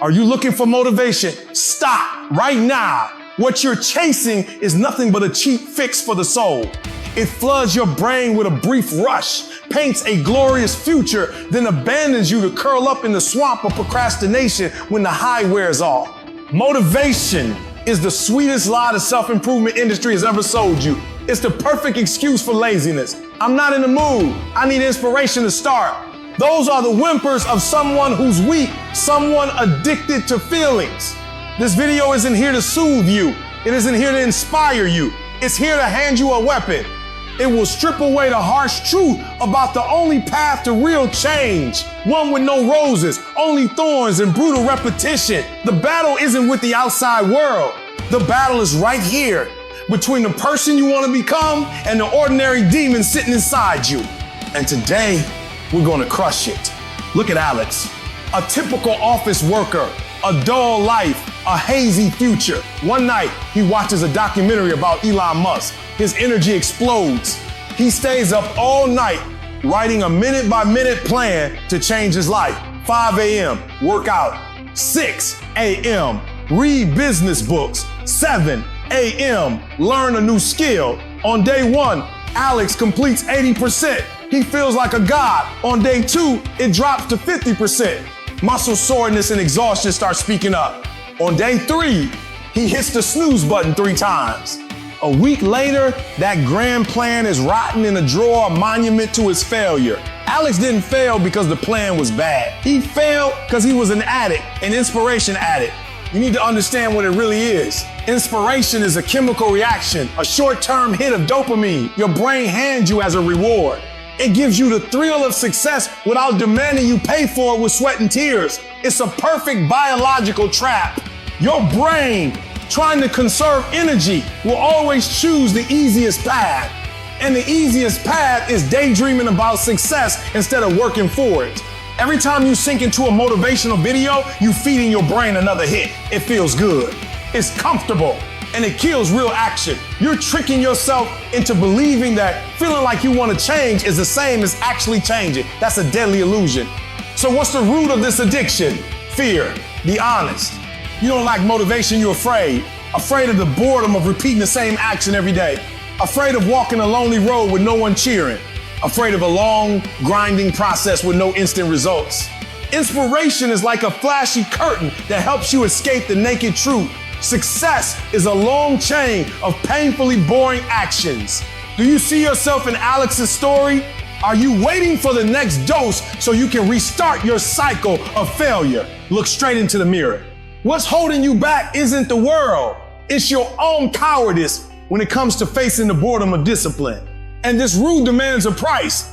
Are you looking for motivation? Stop right now. What you're chasing is nothing but a cheap fix for the soul. It floods your brain with a brief rush, paints a glorious future, then abandons you to curl up in the swamp of procrastination when the high wears off. Motivation is the sweetest lie the self-improvement industry has ever sold you. It's the perfect excuse for laziness. I'm not in the mood. I need inspiration to start. Those are the whimpers of someone who's weak, someone addicted to feelings. This video isn't here to soothe you. It isn't here to inspire you. It's here to hand you a weapon. It will strip away the harsh truth about the only path to real change. One with no roses, only thorns and brutal repetition. The battle isn't with the outside world. The battle is right here, between the person you want to become and the ordinary demon sitting inside you. And today, we're going to crush it. Look at Alex, a typical office worker, a dull life, a hazy future. One night, he watches a documentary about Elon Musk. His energy explodes. He stays up all night writing a minute-by-minute plan to change his life. 5 a.m., work out. 6 a.m., read business books. 7 a.m., learn a new skill. On day 1, Alex completes 80%. He feels like a god. On day 2, it drops to 50%. Muscle soreness and exhaustion start speaking up. On day 3, he hits the snooze button 3 times. A week later, that grand plan is rotten in a drawer, a monument to his failure. Alex didn't fail because the plan was bad. He failed because he was an addict, an inspiration addict. You need to understand what it really is. Inspiration is a chemical reaction, a short-term hit of dopamine your brain hands you as a reward. It gives you the thrill of success without demanding you pay for it with sweat and tears. It's a perfect biological trap. Your brain, trying to conserve energy, will always choose the easiest path. And the easiest path is daydreaming about success instead of working for it. Every time you sink into a motivational video, you're feeding your brain another hit. It feels good. It's comfortable. And it kills real action. You're tricking yourself into believing that feeling like you want to change is the same as actually changing. That's a deadly illusion. So what's the root of this addiction? Fear. Be honest. You don't like motivation, you're afraid. Afraid of the boredom of repeating the same action every day. Afraid of walking a lonely road with no one cheering. Afraid of a long, grinding process with no instant results. Inspiration is like a flashy curtain that helps you escape the naked truth. Success is a long chain of painfully boring actions. Do you see yourself in Alex's story? Are you waiting for the next dose so you can restart your cycle of failure? Look straight into the mirror. What's holding you back isn't the world. It's your own cowardice when it comes to facing the boredom of discipline. And this rule demands a price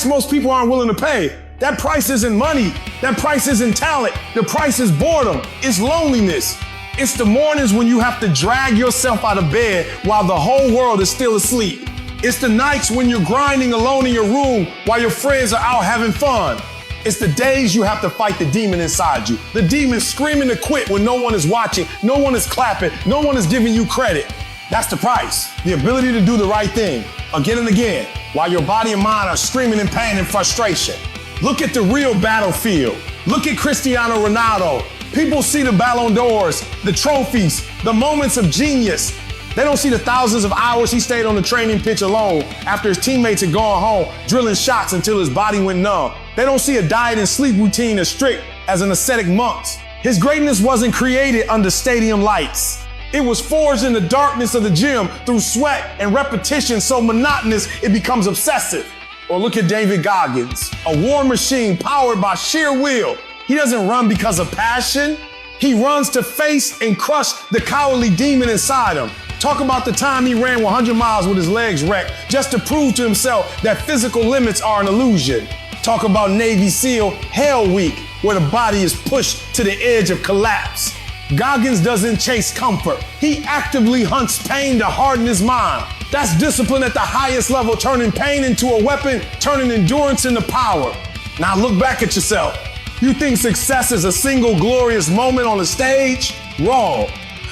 most people aren't willing to pay. That price isn't money. That price isn't talent. The price is boredom. It's loneliness. It's the mornings when you have to drag yourself out of bed while the whole world is still asleep. It's the nights when you're grinding alone in your room while your friends are out having fun. It's the days you have to fight the demon inside you. The demon screaming to quit when no one is watching, no one is clapping, no one is giving you credit. That's the price. The ability to do the right thing again and again while your body and mind are screaming in pain and frustration. Look at the real battlefield. Look at Cristiano Ronaldo. People see the Ballon d'Ors, the trophies, the moments of genius. They don't see the thousands of hours he stayed on the training pitch alone after his teammates had gone home, drilling shots until his body went numb. They don't see a diet and sleep routine as strict as an ascetic monk's. His greatness wasn't created under stadium lights. It was forged in the darkness of the gym through sweat and repetition so monotonous it becomes obsessive. Or look at David Goggins, a war machine powered by sheer will. He doesn't run because of passion. He runs to face and crush the cowardly demon inside him. Talk about the time he ran 100 miles with his legs wrecked just to prove to himself that physical limits are an illusion. Talk about Navy SEAL Hell Week, where the body is pushed to the edge of collapse. Goggins doesn't chase comfort. He actively hunts pain to harden his mind. That's discipline at the highest level, turning pain into a weapon, turning endurance into power. Now look back at yourself. You think success is a single glorious moment on the stage? Wrong.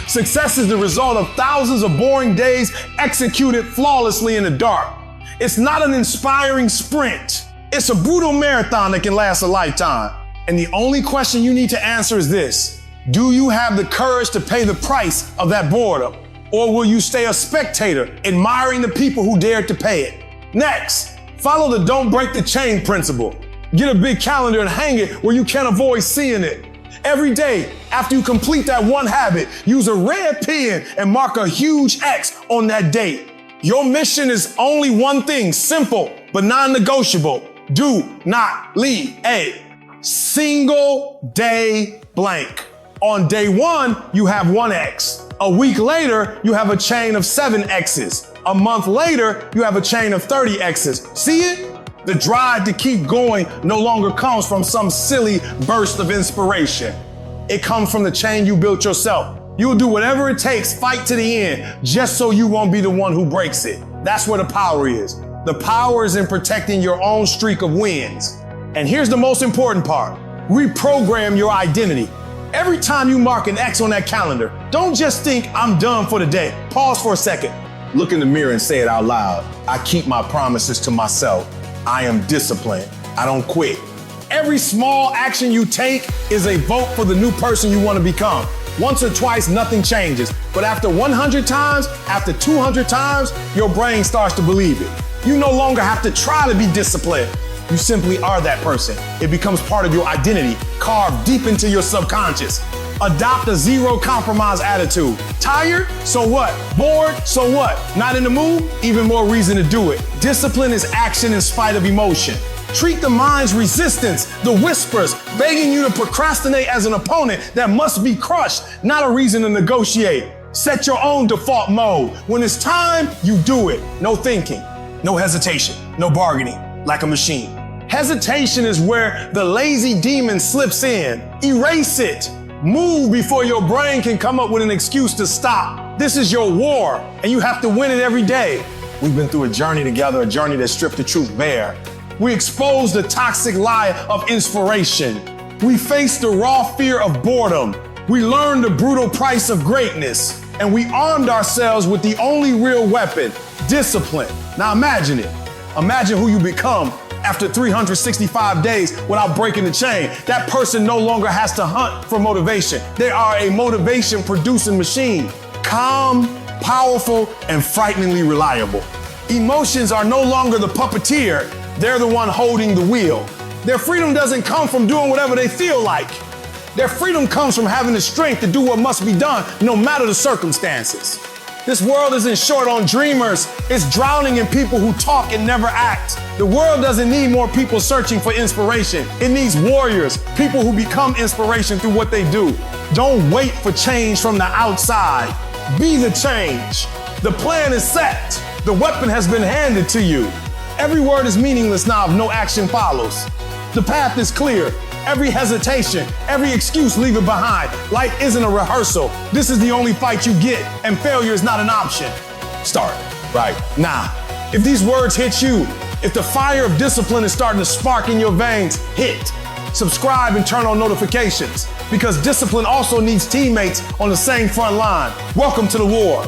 Success is the result of thousands of boring days executed flawlessly in the dark. It's not an inspiring sprint. It's a brutal marathon that can last a lifetime. And the only question you need to answer is this: Do you have the courage to pay the price of that boredom? Or will you stay a spectator, admiring the people who dared to pay it? Next, follow the don't break the chain principle. Get a big calendar and hang it where you can't avoid seeing it. Every day, after you complete that one habit, use a red pen and mark a huge X on that date. Your mission is only one thing, simple but non-negotiable. Do not leave a single day blank. On day one, you have one X. A week later, you have a chain of 7 X's. A month later, you have a chain of 30 X's. See it? The drive to keep going no longer comes from some silly burst of inspiration. It comes from the chain you built yourself. You'll do whatever it takes, fight to the end, just so you won't be the one who breaks it. That's where the power is. The power is in protecting your own streak of wins. And here's the most important part. Reprogram your identity. Every time you mark an X on that calendar, don't just think, I'm done for the day. Pause for a second. Look in the mirror and say it out loud. I keep my promises to myself. I am disciplined. I don't quit. Every small action you take is a vote for the new person you want to become. Once or twice, nothing changes. But after 100 times, after 200 times, your brain starts to believe it. You no longer have to try to be disciplined. You simply are that person. It becomes part of your identity, carved deep into your subconscious. Adopt a zero compromise attitude. Tired? So what? Bored? So what? Not in the mood? Even more reason to do it. Discipline is action in spite of emotion. Treat the mind's resistance, the whispers, begging you to procrastinate as an opponent that must be crushed, not a reason to negotiate. Set your own default mode. When it's time, you do it. No thinking, no hesitation, no bargaining, like a machine. Hesitation is where the lazy demon slips in. Erase it. Move before your brain can come up with an excuse to stop. This is your war, and you have to win it every day. We've been through a journey together, a journey that stripped the truth bare. We exposed the toxic lie of inspiration. We faced the raw fear of boredom. We learned the brutal price of greatness. And we armed ourselves with the only real weapon, discipline. Now imagine it. Imagine who you become after 365 days without breaking the chain. That person no longer has to hunt for motivation. They are a motivation-producing machine. Calm, powerful, and frighteningly reliable. Emotions are no longer the puppeteer. They're the one holding the wheel. Their freedom doesn't come from doing whatever they feel like. Their freedom comes from having the strength to do what must be done, no matter the circumstances. This world isn't short on dreamers. It's drowning in people who talk and never act. The world doesn't need more people searching for inspiration. It needs warriors, people who become inspiration through what they do. Don't wait for change from the outside. Be the change. The plan is set. The weapon has been handed to you. Every word is meaningless now if no action follows. The path is clear. Every hesitation, every excuse, leave it behind. Life isn't a rehearsal. This is the only fight you get, and failure is not an option. Start right now. If these words hit you, if the fire of discipline is starting to spark in your veins, hit subscribe and turn on notifications, because discipline also needs teammates on the same front line. Welcome to the war.